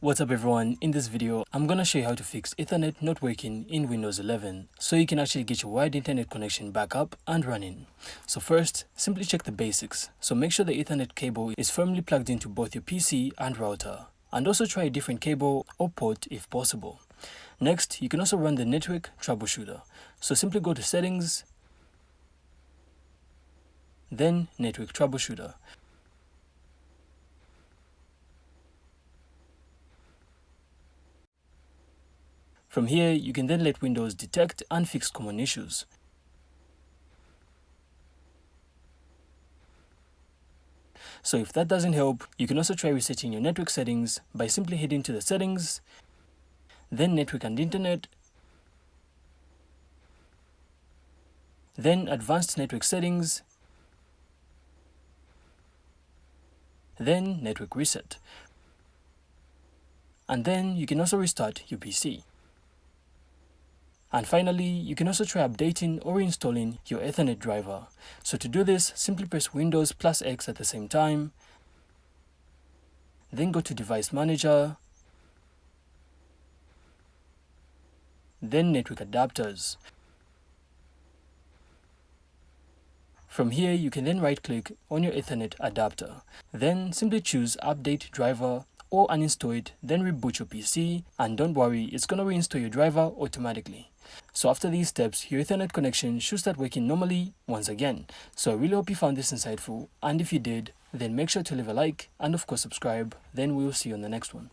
What's up everyone, in this video I'm gonna show you how to fix Ethernet not working in Windows 11 so you can actually get your wired internet connection back up and running. So first, simply check the basics. So make sure the Ethernet cable is firmly plugged into both your PC and router, and also try a different cable or port if possible. Next, you can also run the network troubleshooter. So simply go to settings, then network troubleshooter. From here, you can then let Windows detect and fix common issues. So if that doesn't help, you can also try resetting your network settings by simply heading to the settings, then network and internet, then advanced network settings, then network reset. And then you can also restart your PC. And finally, you can also try updating or reinstalling your Ethernet driver. So to do this, simply press Windows plus X at the same time, then go to Device Manager, then Network Adapters. From here, you can then right-click on your Ethernet adapter. Then simply choose Update Driver or uninstall it, then reboot your PC, and don't worry, it's going to reinstall your driver automatically. So after these steps, your Ethernet connection should start working normally once again. So I really hope you found this insightful, and if you did, then make sure to leave a like and of course subscribe. Then we will see you on the next one.